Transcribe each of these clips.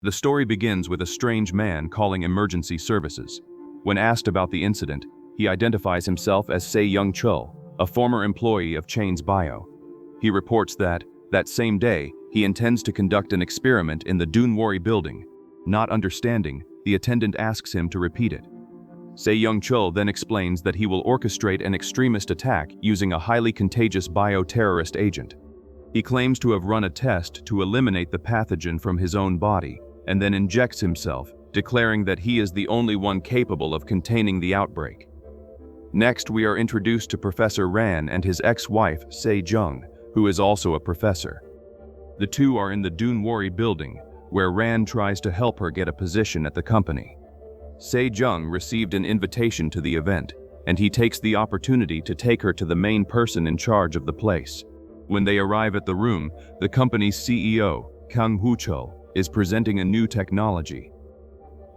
The story begins with a strange man calling emergency services. When asked about the incident, he identifies himself as Se Young-chul, a former employee of Chain's Bio. He reports that same day, he intends to conduct an experiment in the Dunwari building. Not understanding, the attendant asks him to repeat it. Se Young-chul then explains that he will orchestrate an extremist attack using a highly contagious bioterrorist agent. He claims to have run a test to eliminate the pathogen from his own body, and then injects himself, declaring that he is the only one capable of containing the outbreak. Next, we are introduced to Professor Ran and his ex-wife, Se Jung, who is also a professor. The two are in the Dunwari building, where Ran tries to help her get a position at the company. Se Jung received an invitation to the event, and he takes the opportunity to take her to the main person in charge of the place. When they arrive at the room, the company's CEO, Kang Woo-chul, is presenting a new technology.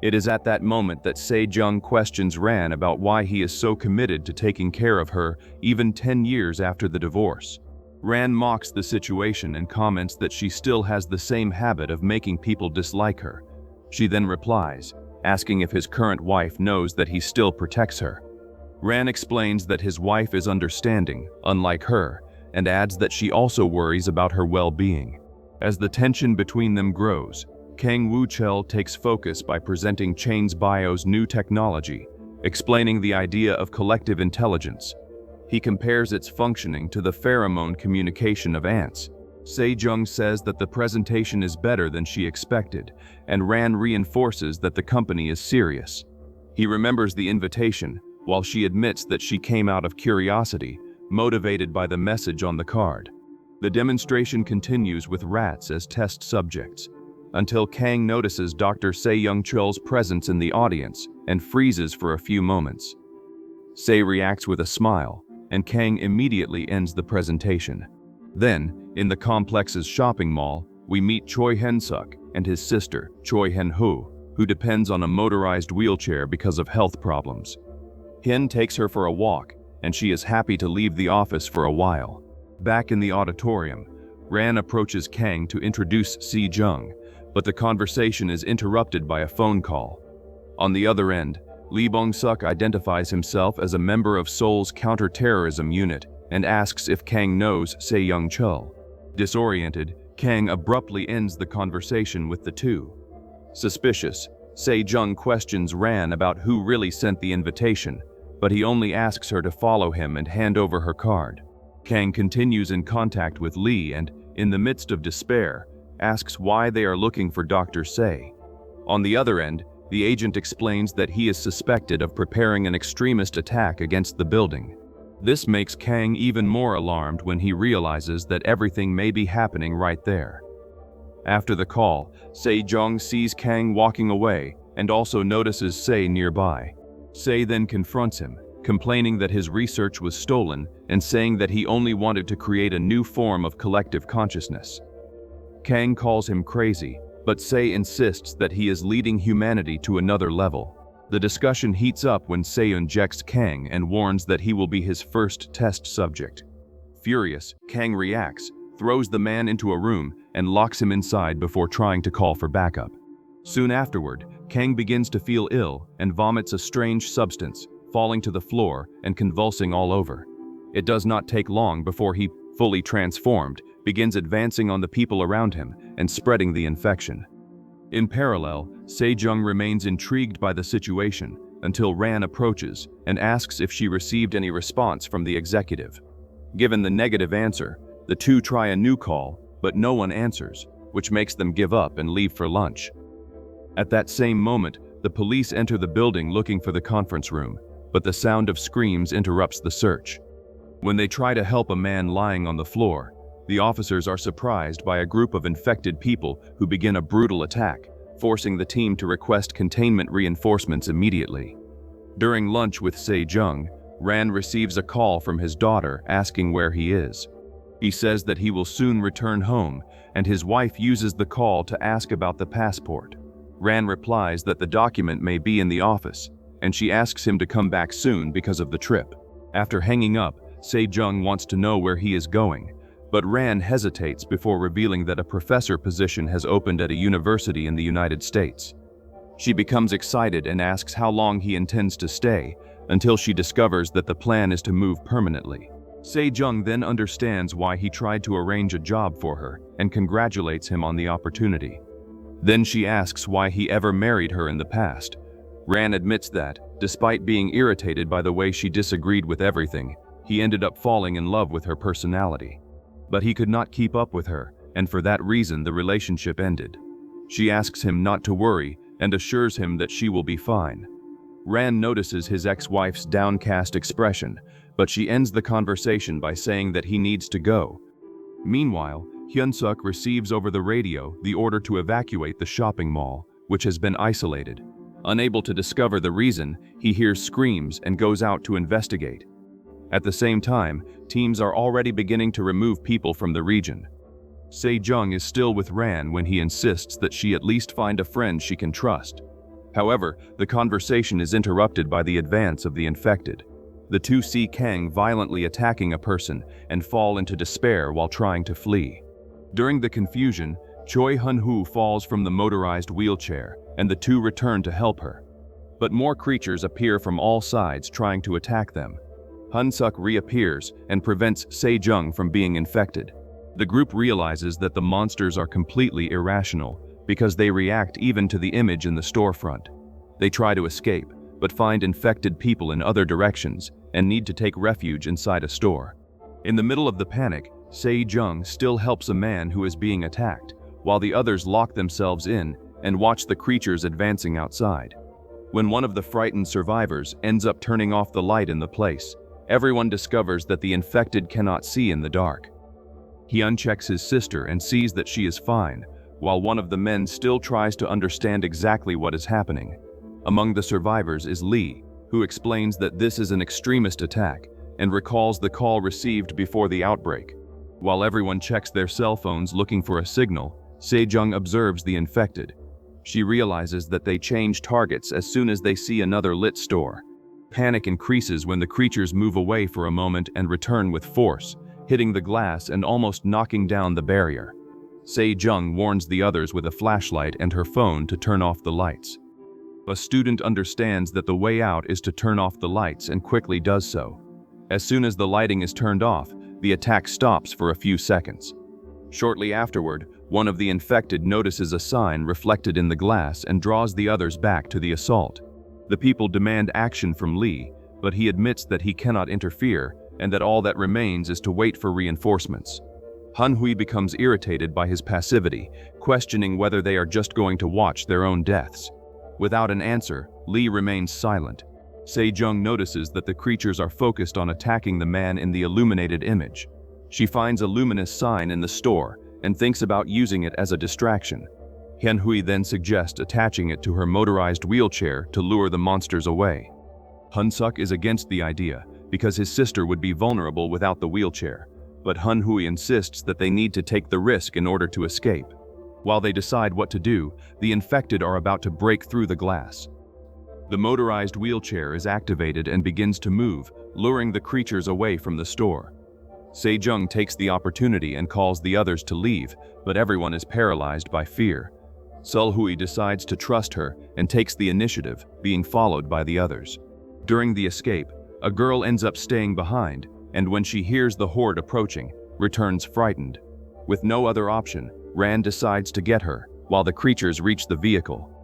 It is at that moment that Se Jung questions Ran about why he is so committed to taking care of her even 10 years after the divorce. Ran mocks the situation and comments that she still has the same habit of making people dislike her. She then replies, asking if his current wife knows that he still protects her. Ran explains that his wife is understanding, unlike her, and adds that she also worries about her well-being. As the tension between them grows, Kang Woo-chul takes focus by presenting Chain's Bio's new technology, explaining the idea of collective intelligence. He compares its functioning to the pheromone communication of ants. Se Jung says that the presentation is better than she expected, and Ran reinforces that the company is serious. He remembers the invitation, while she admits that she came out of curiosity, motivated by the message on the card. The demonstration continues with rats as test subjects, until Kang notices Dr. Se Young-chul's presence in the audience and freezes for a few moments. Se reacts with a smile, and Kang immediately ends the presentation. Then, in the complex's shopping mall, we meet Choi Hen-suk and his sister, Choi Hen-ho, who depends on a motorized wheelchair because of health problems. Hen takes her for a walk, and she is happy to leave the office for a while. Back in the auditorium, Ran approaches Kang to introduce Se Jung, but the conversation is interrupted by a phone call. On the other end, Lee Bong-suk identifies himself as a member of Seoul's counter-terrorism unit and asks if Kang knows Se Young-chul. Disoriented, Kang abruptly ends the conversation with the two. Suspicious, Se Jung questions Ran about who really sent the invitation, but he only asks her to follow him and hand over her card. Kang continues in contact with Lee and, in the midst of despair, asks why they are looking for Dr. Se. On the other end, the agent explains that he is suspected of preparing an extremist attack against the building. This makes Kang even more alarmed when he realizes that everything may be happening right there. After the call, Se Jung sees Kang walking away and also notices Se nearby. Se then confronts him, complaining that his research was stolen and saying that he only wanted to create a new form of collective consciousness. Kang calls him crazy, but Se insists that he is leading humanity to another level. The discussion heats up when Se injects Kang and warns that he will be his first test subject. Furious, Kang reacts, throws the man into a room, and locks him inside before trying to call for backup. Soon afterward, Kang begins to feel ill and vomits a strange substance, falling to the floor and convulsing all over. It does not take long before he, fully transformed, begins advancing on the people around him and spreading the infection. In parallel, Se Jung remains intrigued by the situation until Ran approaches and asks if she received any response from the executive. Given the negative answer, the two try a new call, but no one answers, which makes them give up and leave for lunch. At that same moment, the police enter the building looking for the conference room, but the sound of screams interrupts the search. When they try to help a man lying on the floor, the officers are surprised by a group of infected people who begin a brutal attack, forcing the team to request containment reinforcements immediately. During lunch with Se Jung, Ran receives a call from his daughter asking where he is. He says that he will soon return home, and his wife uses the call to ask about the passport. Ran replies that the document may be in the office, and she asks him to come back soon because of the trip. After hanging up, Se Jung wants to know where he is going, But Ran hesitates before revealing that a professor position has opened at a university in the United States. She becomes excited and asks how long he intends to stay, until she discovers that the plan is to move permanently. Se-jung then understands why he tried to arrange a job for her and congratulates him on the opportunity. Then she asks why he ever married her in the past. Ran admits that, despite being irritated by the way she disagreed with everything, he ended up falling in love with her personality. But he could not keep up with her, and for that reason the relationship ended. She asks him not to worry and assures him that she will be fine. Ran notices his ex-wife's downcast expression, but she ends the conversation by saying that he needs to go. Meanwhile, Hyun-suk receives over the radio the order to evacuate the shopping mall, which has been isolated. Unable to discover the reason, he hears screams and goes out to investigate. At the same time, teams are already beginning to remove people from the region. Se-jung is still with Ran when he insists that she at least find a friend she can trust. However, the conversation is interrupted by the advance of the infected. The two see Kang violently attacking a person and fall into despair while trying to flee. During the confusion, Choi Hun-hoo falls from the motorized wheelchair, and the two return to help her. But more creatures appear from all sides trying to attack them. Hyun-suk reappears and prevents Se-jung from being infected. The group realizes that the monsters are completely irrational because they react even to the image in the storefront. They try to escape, but find infected people in other directions and need to take refuge inside a store. In the middle of the panic, Se-jung still helps a man who is being attacked, while the others lock themselves in and watch the creatures advancing outside. When one of the frightened survivors ends up turning off the light in the place, everyone discovers that the infected cannot see in the dark. He unchecks his sister and sees that she is fine, while one of the men still tries to understand exactly what is happening. Among the survivors is Lee, who explains that this is an extremist attack and recalls the call received before the outbreak. While everyone checks their cell phones looking for a signal, Se-jung observes the infected. She realizes that they change targets as soon as they see another lit store. Panic increases when the creatures move away for a moment and return with force, hitting the glass and almost knocking down the barrier. Se-jung warns the others with a flashlight and her phone to turn off the lights. A student understands that the way out is to turn off the lights and quickly does so. As soon as the lighting is turned off, the attack stops for a few seconds. Shortly afterward, one of the infected notices a sign reflected in the glass and draws the others back to the assault. The people demand action from Lee, but he admits that he cannot interfere and that all that remains is to wait for reinforcements. Han-hui becomes irritated by his passivity, questioning whether they are just going to watch their own deaths. Without an answer, Lee remains silent. Se-jung notices that the creatures are focused on attacking the man in the illuminated image. She finds a luminous sign in the store and thinks about using it as a distraction. Han-hui then suggests attaching it to her motorized wheelchair to lure the monsters away. Hyun-suk is against the idea because his sister would be vulnerable without the wheelchair, but Han-hui insists that they need to take the risk in order to escape. While they decide what to do, the infected are about to break through the glass. The motorized wheelchair is activated and begins to move, luring the creatures away from the store. Se-jung takes the opportunity and calls the others to leave, but everyone is paralyzed by fear. Sul-hui decides to trust her and takes the initiative, being followed by the others. During the escape, a girl ends up staying behind, and when she hears the horde approaching, returns frightened. With no other option, Ran decides to get her, while the creatures reach the vehicle.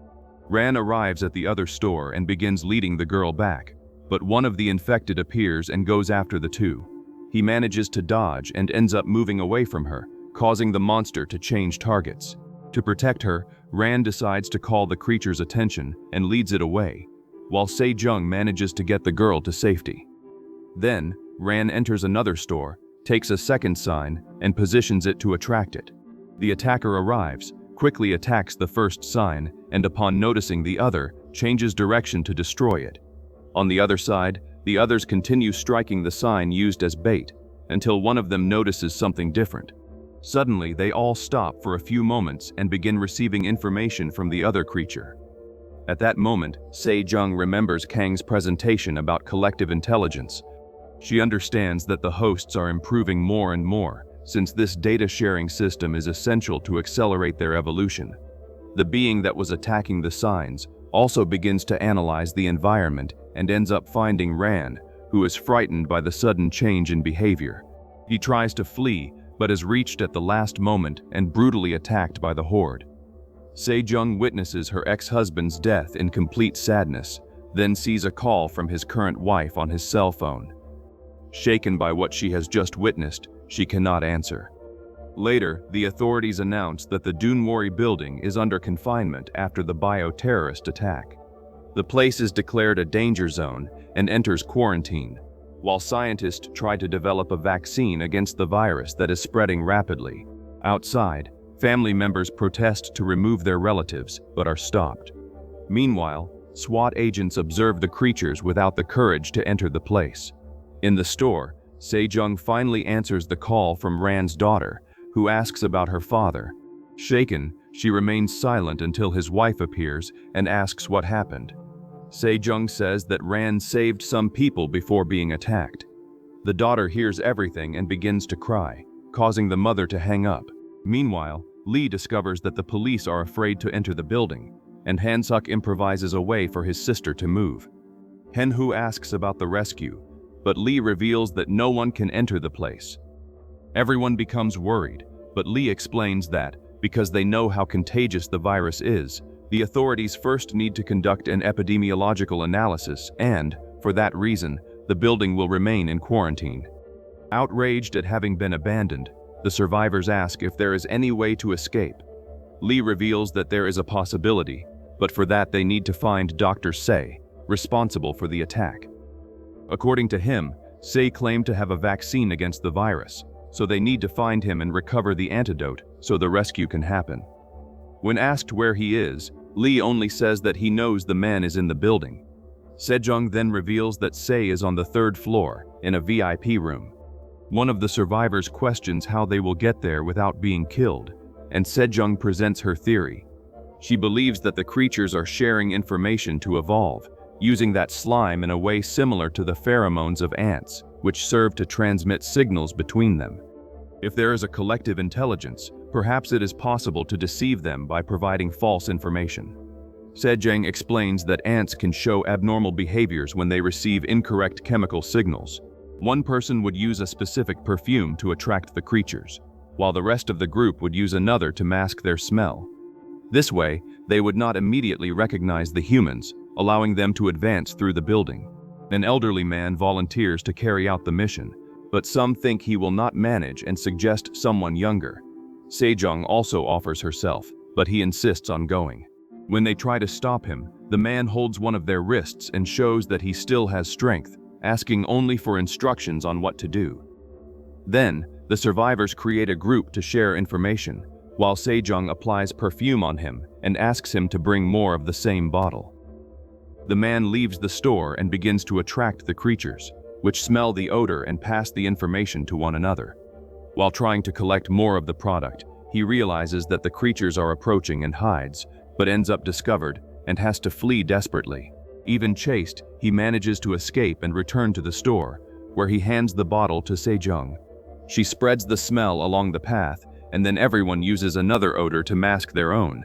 Ran arrives at the other store and begins leading the girl back, but one of the infected appears and goes after the two. He manages to dodge and ends up moving away from her, causing the monster to change targets. To protect her, Ran decides to call the creature's attention and leads it away, while Se-jung manages to get the girl to safety. Then, Ran enters another store, takes a second sign, and positions it to attract it. The attacker arrives, quickly attacks the first sign, and upon noticing the other, changes direction to destroy it. On the other side, the others continue striking the sign used as bait, until one of them notices something different. Suddenly, they all stop for a few moments and begin receiving information from the other creature. At that moment, Se-jung remembers Kang's presentation about collective intelligence. She understands that the hosts are improving more and more, since this data-sharing system is essential to accelerate their evolution. The being that was attacking the signs also begins to analyze the environment and ends up finding Ran, who is frightened by the sudden change in behavior. He tries to flee, but is reached at the last moment and brutally attacked by the Horde. Sejong witnesses her ex-husband's death in complete sadness, then sees a call from his current wife on his cell phone. Shaken by what she has just witnessed, she cannot answer. Later, the authorities announce that the Dunwari building is under confinement after the bioterrorist attack. The place is declared a danger zone and enters quarantine, while scientists try to develop a vaccine against the virus that is spreading rapidly. Outside, family members protest to remove their relatives, but are stopped. Meanwhile, SWAT agents observe the creatures without the courage to enter the place. In the store, Sejong finally answers the call from Ran's daughter, who asks about her father. Shaken, she remains silent until his wife appears and asks what happened. Sejong says that Ran saved some people before being attacked. The daughter hears everything and begins to cry, causing the mother to hang up. Meanwhile, Lee discovers that the police are afraid to enter the building, and Han-suk improvises a way for his sister to move. Hen-hu asks about the rescue, but Lee reveals that no one can enter the place. Everyone becomes worried, but Lee explains that, because they know how contagious the virus is, the authorities first need to conduct an epidemiological analysis and, for that reason, the building will remain in quarantine. Outraged at having been abandoned, the survivors ask if there is any way to escape. Lee reveals that there is a possibility, but for that they need to find Dr. Se, responsible for the attack. According to him, Se claimed to have a vaccine against the virus, so they need to find him and recover the antidote so the rescue can happen. When asked where he is, Lee only says that he knows the man is in the building. Sejong then reveals that Se is on the 3rd floor, in a VIP room. One of the survivors questions how they will get there without being killed, and Sejong presents her theory. She believes that the creatures are sharing information to evolve, using that slime in a way similar to the pheromones of ants, which serve to transmit signals between them. If there is a collective intelligence, perhaps it is possible to deceive them by providing false information. Sejong explains that ants can show abnormal behaviors when they receive incorrect chemical signals. One person would use a specific perfume to attract the creatures, while the rest of the group would use another to mask their smell. This way, they would not immediately recognize the humans, allowing them to advance through the building. An elderly man volunteers to carry out the mission, but some think he will not manage and suggest someone younger. Sejong also offers herself, but he insists on going. When they try to stop him, the man holds one of their wrists and shows that he still has strength, asking only for instructions on what to do. Then, the survivors create a group to share information, while Sejong applies perfume on him and asks him to bring more of the same bottle. The man leaves the store and begins to attract the creatures, which smell the odor and pass the information to one another. While trying to collect more of the product, he realizes that the creatures are approaching and hides, but ends up discovered and has to flee desperately. Even chased, he manages to escape and return to the store, where he hands the bottle to Sejong. She spreads the smell along the path, and then everyone uses another odor to mask their own.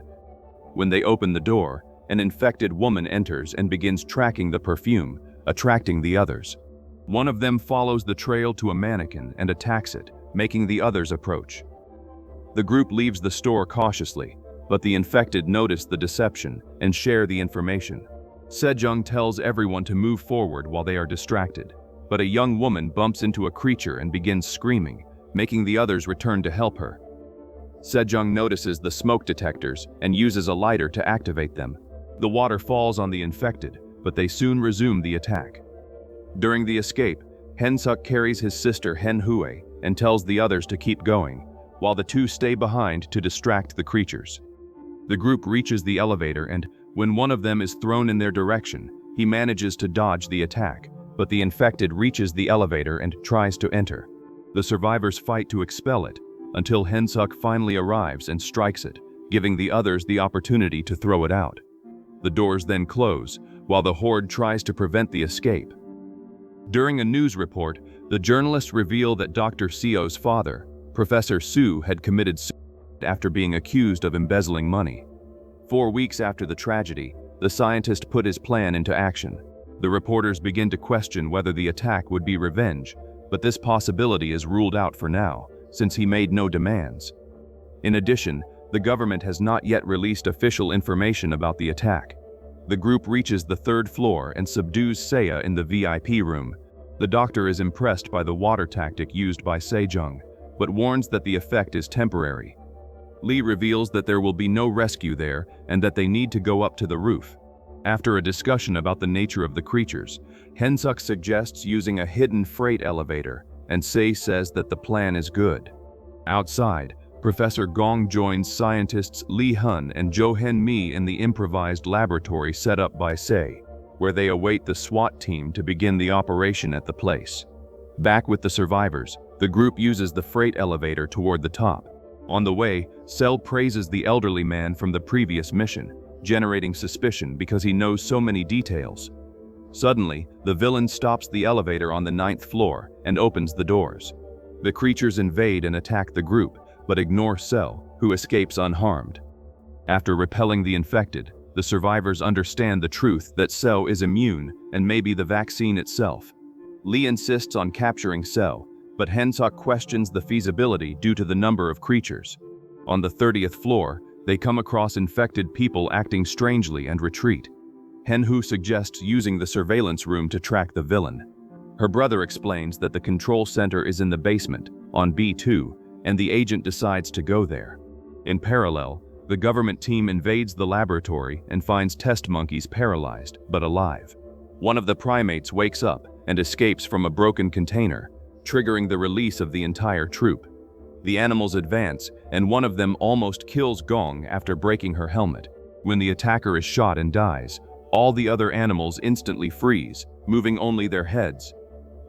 When they open the door, an infected woman enters and begins tracking the perfume, attracting the others. One of them follows the trail to a mannequin and attacks it, making the others approach. The group leaves the store cautiously, but the infected notice the deception and share the information. Sejong tells everyone to move forward while they are distracted, but a young woman bumps into a creature and begins screaming, making the others return to help her. Sejong notices the smoke detectors and uses a lighter to activate them. The water falls on the infected, but they soon resume the attack. During the escape, Han-suk carries his sister Hen-hue and tells the others to keep going, while the two stay behind to distract the creatures. The group reaches the elevator and, when one of them is thrown in their direction, he manages to dodge the attack, but the infected reaches the elevator and tries to enter. The survivors fight to expel it, until Han-suk finally arrives and strikes it, giving the others the opportunity to throw it out. The doors then close, while the Horde tries to prevent the escape. During a news report, the journalists reveal that Dr. Seo's father, Professor Su had committed suicide after being accused of embezzling money. 4 weeks after the tragedy, the scientist put his plan into action. The reporters begin to question whether the attack would be revenge, but this possibility is ruled out for now, since he made no demands. In addition, the government has not yet released official information about the attack. The group reaches the 3rd floor and subdues Seiya in the VIP room. The doctor is impressed by the water tactic used by Sejong, but warns that the effect is temporary. Lee reveals that there will be no rescue there and that they need to go up to the roof. After a discussion about the nature of the creatures, Hensuk suggests using a hidden freight elevator, and Sei says that the plan is good. Outside, Professor Gong joins scientists Lee Hun and Jo Hen Mi in the improvised laboratory set up by Sei, where they await the SWAT team to begin the operation at the place. Back with the survivors, the group uses the freight elevator toward the top. On the way, Sel praises the elderly man from the previous mission, generating suspicion because he knows so many details. Suddenly, the villain stops the elevator on the 9th floor and opens the doors. The creatures invade and attack the group, but ignore Sel, who escapes unharmed. After repelling the infected, the survivors understand the truth that Sel is immune and may be the vaccine itself. Lee insists on capturing Sel, but Hensuk questions the feasibility due to the number of creatures. On the 30th floor, they come across infected people acting strangely and retreat. Henhu suggests using the surveillance room to track the villain. Her brother explains that the control center is in the basement, on B2, and the agent decides to go there. In parallel, the government team invades the laboratory and finds test monkeys paralyzed, but alive. One of the primates wakes up and escapes from a broken container, triggering the release of the entire troop. The animals advance, and one of them almost kills Gong after breaking her helmet. When the attacker is shot and dies, all the other animals instantly freeze, moving only their heads.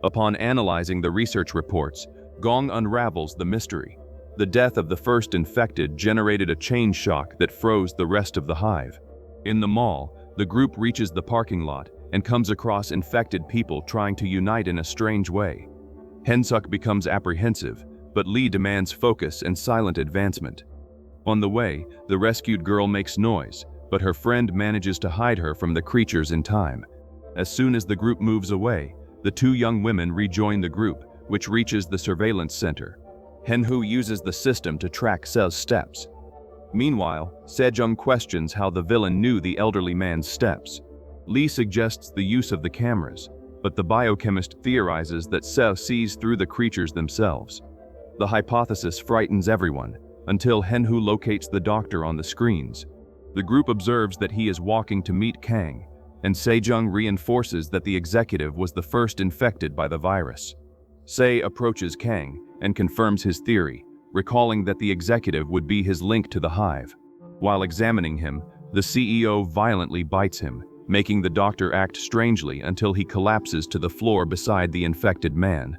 Upon analyzing the research reports, Gong unravels the mystery. The death of the first infected generated a chain shock that froze the rest of the hive. In the mall, the group reaches the parking lot and comes across infected people trying to unite in a strange way. Hensuk becomes apprehensive, but Lee demands focus and silent advancement. On the way, the rescued girl makes noise, but her friend manages to hide her from the creatures in time. As soon as the group moves away, the 2 young women rejoin the group, which reaches the surveillance center. Henhu uses the system to track Sel's steps. Meanwhile, Sejong questions how the villain knew the elderly man's steps. Lee suggests the use of the cameras, but the biochemist theorizes that Sel sees through the creatures themselves. The hypothesis frightens everyone, until Henhu locates the doctor on the screens. The group observes that he is walking to meet Kang, and Sejong reinforces that the executive was the first infected by the virus. Se approaches Kang and confirms his theory, recalling that the executive would be his link to the hive. While examining him, the CEO violently bites him, making the doctor act strangely until he collapses to the floor beside the infected man.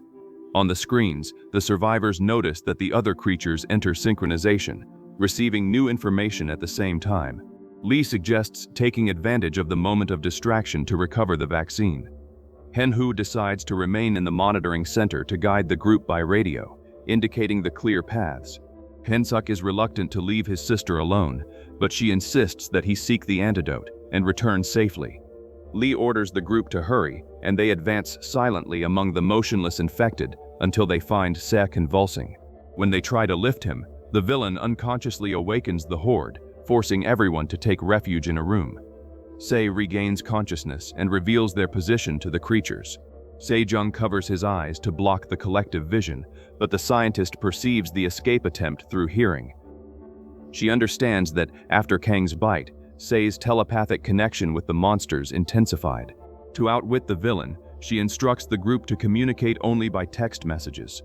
On the screens, the survivors notice that the other creatures enter synchronization, receiving new information at the same time. Lee suggests taking advantage of the moment of distraction to recover the vaccine. Henhu decides to remain in the monitoring center to guide the group by radio, indicating the clear paths. Hensuk is reluctant to leave his sister alone, but she insists that he seek the antidote and return safely. Lee orders the group to hurry, and they advance silently among the motionless infected until they find Se convulsing. When they try to lift him, the villain unconsciously awakens the Horde, forcing everyone to take refuge in a room. Se regains consciousness and reveals their position to the creatures. Sejong covers his eyes to block the collective vision, but the scientist perceives the escape attempt through hearing. She understands that after Kang's bite, Se's telepathic connection with the monsters intensified. To outwit the villain, she instructs the group to communicate only by text messages.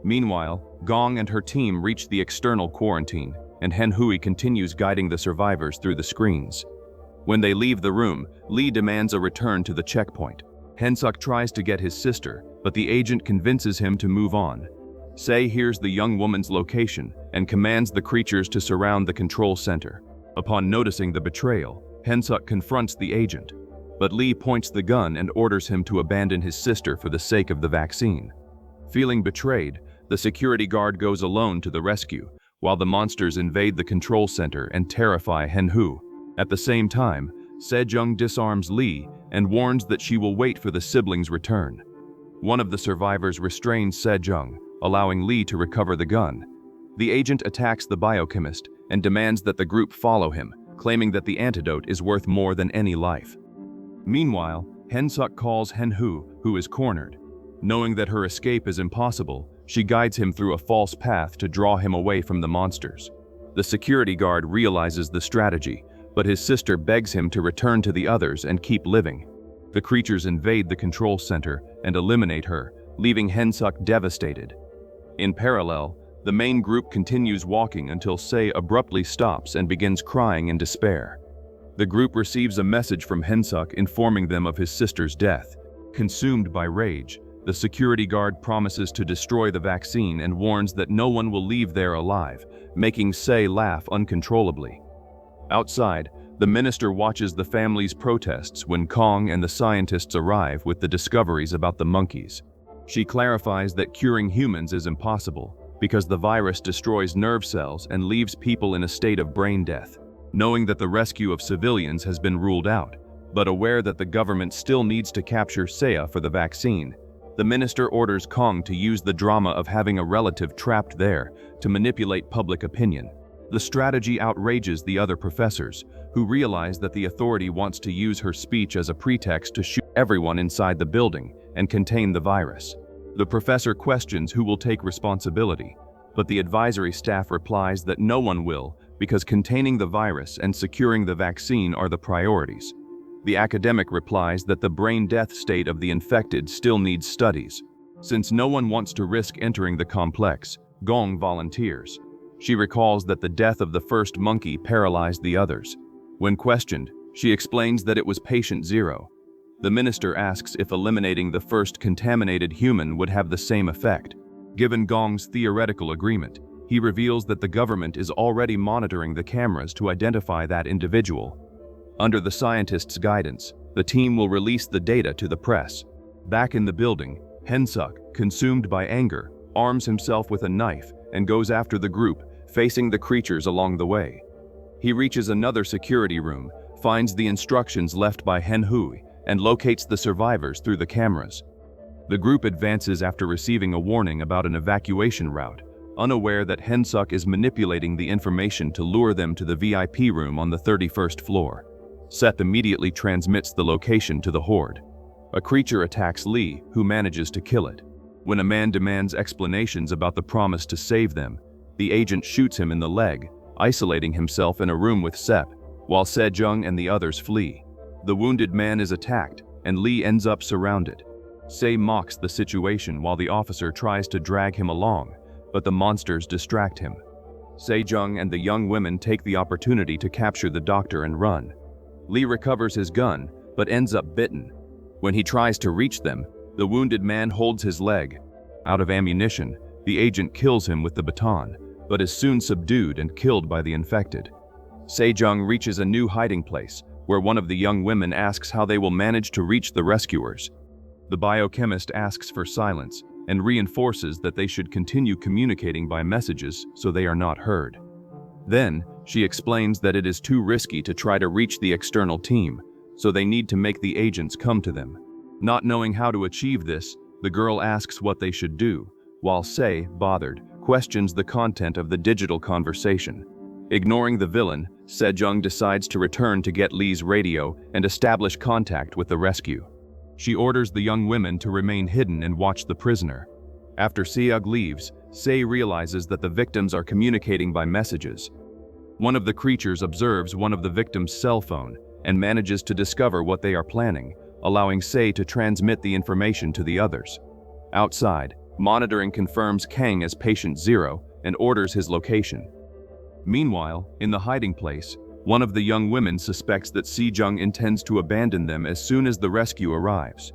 Meanwhile, Gong and her team reach the external quarantine, and Henhui continues guiding the survivors through the screens. When they leave the room, Lee demands a return to the checkpoint. Hensuk tries to get his sister, but the agent convinces him to move on. Se hears the young woman's location and commands the creatures to surround the control center. Upon noticing the betrayal, Hensuk confronts the agent, but Lee points the gun and orders him to abandon his sister for the sake of the vaccine. Feeling betrayed, The security guard goes alone to the rescue, while the monsters invade the control center and terrify Henhu. At the same time, Sejong disarms Lee and warns that she will wait for the siblings' return. One of the survivors restrains Sejong, allowing Lee to recover the gun. The agent attacks the biochemist and demands that the group follow him, claiming that the antidote is worth more than any life. Meanwhile, Hensuk calls Henhu, who is cornered. Knowing that her escape is impossible, she guides him through a false path to draw him away from the monsters. The security guard realizes the strategy, but his sister begs him to return to the others and keep living. The creatures invade the control center and eliminate her, leaving Hensuk devastated. In parallel, the main group continues walking until Se abruptly stops and begins crying in despair. The group receives a message from Hensuk informing them of his sister's death. Consumed by rage, the security guard promises to destroy the vaccine and warns that no one will leave there alive, making Se laugh uncontrollably. Outside, the minister watches the family's protests when Kong and the scientists arrive with the discoveries about the monkeys. She clarifies that curing humans is impossible because the virus destroys nerve cells and leaves people in a state of brain death. Knowing that the rescue of civilians has been ruled out, but aware that the government still needs to capture Seiya for the vaccine, the minister orders Kong to use the drama of having a relative trapped there to manipulate public opinion. The strategy outrages the other professors, who realize that the authority wants to use her speech as a pretext to shoot everyone inside the building and contain the virus. The professor questions who will take responsibility, but the advisory staff replies that no one will because containing the virus and securing the vaccine are the priorities. The academic replies that the brain death state of the infected still needs studies. Since no one wants to risk entering the complex, Gong volunteers. She recalls that the death of the first monkey paralyzed the others. When questioned, she explains that it was patient zero. The minister asks if eliminating the first contaminated human would have the same effect. Given Gong's theoretical agreement, he reveals that the government is already monitoring the cameras to identify that individual. Under the scientists' guidance, the team will release the data to the press. Back in the building, Hensuk, consumed by anger, arms himself with a knife and goes after the group, facing the creatures along the way. He reaches another security room, finds the instructions left by Henhui, and locates the survivors through the cameras. The group advances after receiving a warning about an evacuation route, unaware that Hensuk is manipulating the information to lure them to the VIP room on the 31st floor. Seth immediately transmits the location to the Horde. A creature attacks Lee, who manages to kill it. When a man demands explanations about the promise to save them, the agent shoots him in the leg, isolating himself in a room with Sep, while Sejong and the others flee. The wounded man is attacked, and Lee ends up surrounded. Se mocks the situation while the officer tries to drag him along, but the monsters distract him. Sejong and the young women take the opportunity to capture the doctor and run. Lee recovers his gun, but ends up bitten. When he tries to reach them, the wounded man holds his leg. Out of ammunition, the agent kills him with the baton, but is soon subdued and killed by the infected. Sejong reaches a new hiding place, where one of the young women asks how they will manage to reach the rescuers. The biochemist asks for silence and reinforces that they should continue communicating by messages so they are not heard. Then, she explains that it is too risky to try to reach the external team, so they need to make the agents come to them. Not knowing how to achieve this, the girl asks what they should do, while Se, bothered, questions the content of the digital conversation. Ignoring the villain, Sejong decides to return to get Lee's radio and establish contact with the rescue. She orders the young women to remain hidden and watch the prisoner. After Seog leaves, Se realizes that the victims are communicating by messages. One of the creatures observes one of the victims' cell phone and manages to discover what they are planning, allowing Se to transmit the information to the others. Outside, monitoring confirms Kang as patient zero and orders his location. Meanwhile, in the hiding place, one of the young women suspects that Sejong intends to abandon them as soon as the rescue arrives.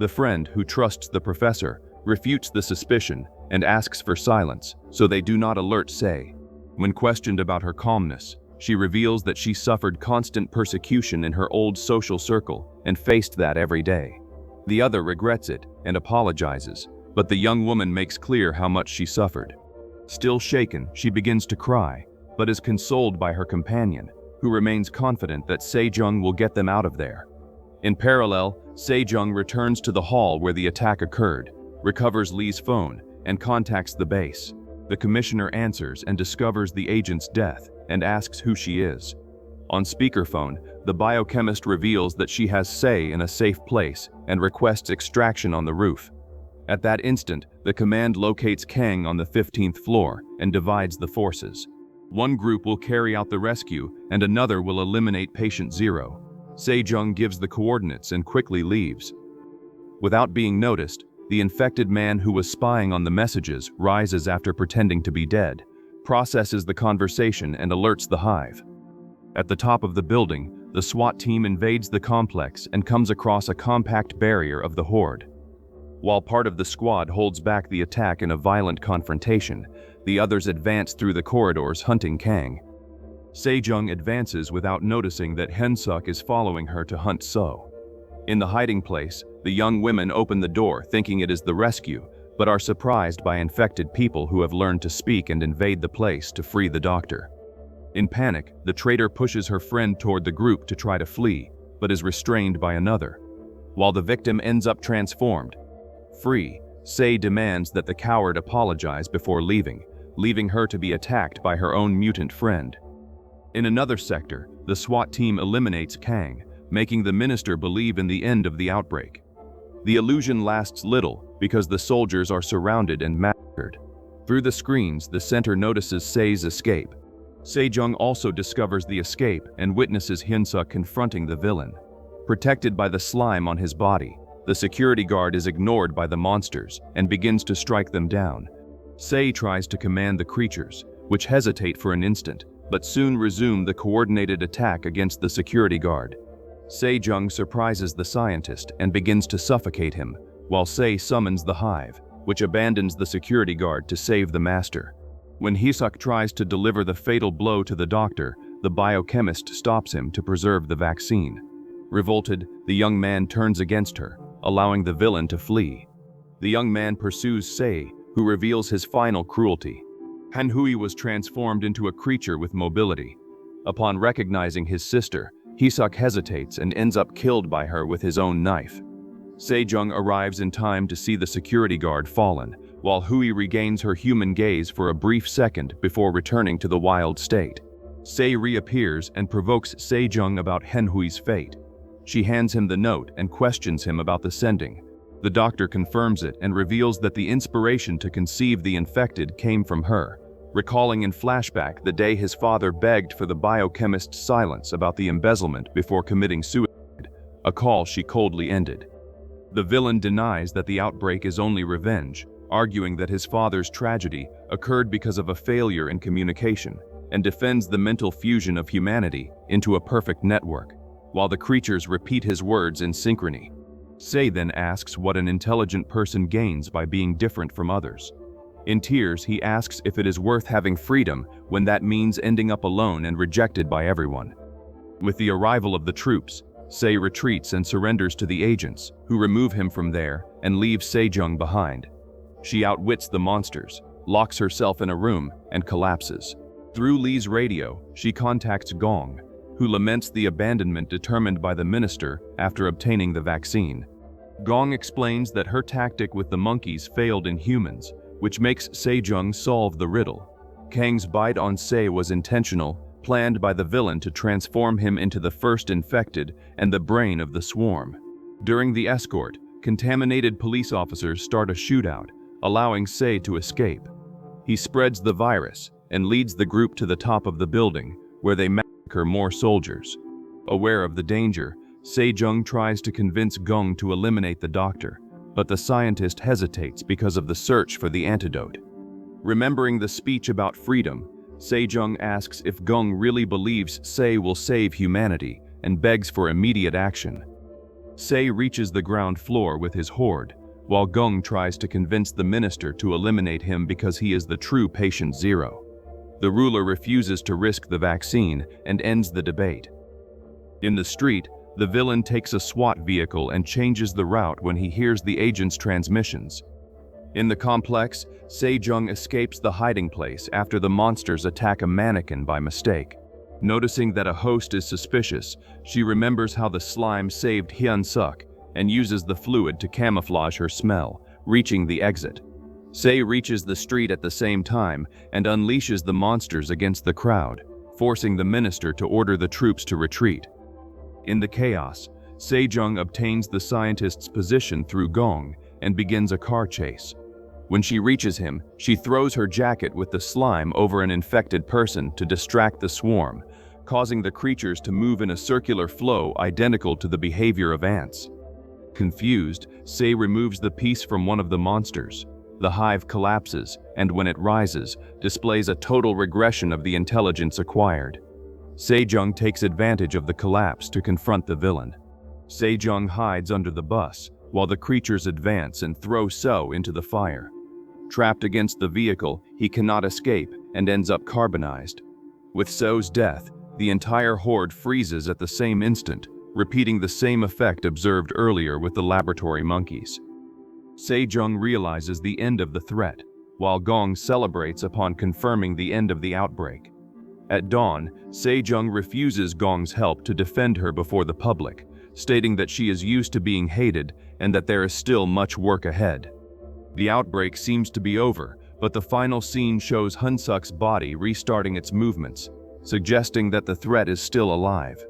The friend, who trusts the professor, refutes the suspicion and asks for silence so they do not alert Se. When questioned about her calmness, she reveals that she suffered constant persecution in her old social circle and faced that every day. The other regrets it and apologizes, but the young woman makes clear how much she suffered. Still shaken, she begins to cry, but is consoled by her companion, who remains confident that Sejong will get them out of there. In parallel, Sejong returns to the hall where the attack occurred, recovers Lee's phone, and contacts the base. The commissioner answers and discovers the agent's death and asks who she is. On speakerphone, the biochemist reveals that she has Se in a safe place and requests extraction on the roof. At that instant, the command locates Kang on the 15th floor and divides the forces. One group will carry out the rescue and another will eliminate Patient Zero. Sejong gives the coordinates and quickly leaves. Without being noticed, the infected man who was spying on the messages rises after pretending to be dead, processes the conversation and alerts the hive. At the top of the building, the SWAT team invades the complex and comes across a compact barrier of the Horde. While part of the squad holds back the attack in a violent confrontation, the others advance through the corridors hunting Kang. Sejong advances without noticing that Hyunsuk is following her to hunt So. In the hiding place, the young women open the door thinking it is the rescue, but are surprised by infected people who have learned to speak and invade the place to free the doctor. In panic, the traitor pushes her friend toward the group to try to flee, but is restrained by another. While the victim ends up transformed, free, Se demands that the coward apologize before leaving her to be attacked by her own mutant friend. In another sector, the SWAT team eliminates Kang, making the minister believe in the end of the outbreak. The illusion lasts little because the soldiers are surrounded and massacred. Through the screens, the center notices Se's escape. Sejong also discovers the escape and witnesses Hyunsuk confronting the villain. Protected by the slime on his body, the security guard is ignored by the monsters and begins to strike them down. Se tries to command the creatures, which hesitate for an instant, but soon resume the coordinated attack against the security guard. Sejong surprises the scientist and begins to suffocate him, while Se summons the hive, which abandons the security guard to save the master. When Hyunsuk tries to deliver the fatal blow to the doctor, the biochemist stops him to preserve the vaccine. Revolted, the young man turns against her, allowing the villain to flee. The young man pursues Se, who reveals his final cruelty. Hanhui was transformed into a creature with mobility. Upon recognizing his sister, Hyunsuk hesitates and ends up killed by her with his own knife. Sejong arrives in time to see the security guard fallen, while Hui regains her human gaze for a brief second before returning to the wild state. Se reappears and provokes Sejong about Hanhui's fate. She hands him the note and questions him about the sending. The doctor confirms it and reveals that the inspiration to conceive the infected came from her, recalling in flashback the day his father begged for the biochemist's silence about the embezzlement before committing suicide, a call she coldly ended. The villain denies that the outbreak is only revenge, arguing that his father's tragedy occurred because of a failure in communication, and defends the mental fusion of humanity into a perfect network, while the creatures repeat his words in synchrony. Se then asks what an intelligent person gains by being different from others. In tears, he asks if it is worth having freedom when that means ending up alone and rejected by everyone. With the arrival of the troops, Se retreats and surrenders to the agents, who remove him from there and leave Sejong behind. She outwits the monsters, locks herself in a room, and collapses. Through Lee's radio, she contacts Gong, who laments the abandonment determined by the minister after obtaining the vaccine. Gong explains that her tactic with the monkeys failed in humans, which makes Sejong solve the riddle. Kang's bite on Se was intentional, planned by the villain to transform him into the first infected and the brain of the swarm. During the escort, contaminated police officers start a shootout, allowing Se to escape. He spreads the virus and leads the group to the top of the building, where they massacre more soldiers. Aware of the danger, Sejong tries to convince Gong to eliminate the doctor, but the scientist hesitates because of the search for the antidote. Remembering the speech about freedom, Sejong asks if Gong really believes Se will save humanity and begs for immediate action. Se reaches the ground floor with his horde, while Gong tries to convince the minister to eliminate him because he is the true Patient Zero. The ruler refuses to risk the vaccine and ends the debate. In the street, the villain takes a SWAT vehicle and changes the route when he hears the agent's transmissions. In the complex, Sejong escapes the hiding place after the monsters attack a mannequin by mistake. Noticing that a host is suspicious, she remembers how the slime saved Hyun-suk and uses the fluid to camouflage her smell, reaching the exit. Se reaches the street at the same time and unleashes the monsters against the crowd, forcing the minister to order the troops to retreat. In the chaos, Sejong obtains the scientist's position through Gong and begins a car chase. When she reaches him, she throws her jacket with the slime over an infected person to distract the swarm, causing the creatures to move in a circular flow identical to the behavior of ants. Confused, Se removes the piece from one of the monsters. The hive collapses, and when it rises, displays a total regression of the intelligence acquired. Sejong takes advantage of the collapse to confront the villain. Sejong hides under the bus, while the creatures advance and throw So into the fire. Trapped against the vehicle, he cannot escape and ends up carbonized. With So's death, the entire horde freezes at the same instant, repeating the same effect observed earlier with the laboratory monkeys. Sejong realizes the end of the threat, while Gong celebrates upon confirming the end of the outbreak. At dawn, Sejong refuses Gong's help to defend her before the public, stating that she is used to being hated and that there is still much work ahead. The outbreak seems to be over, but the final scene shows Hyun-suk's body restarting its movements, suggesting that the threat is still alive.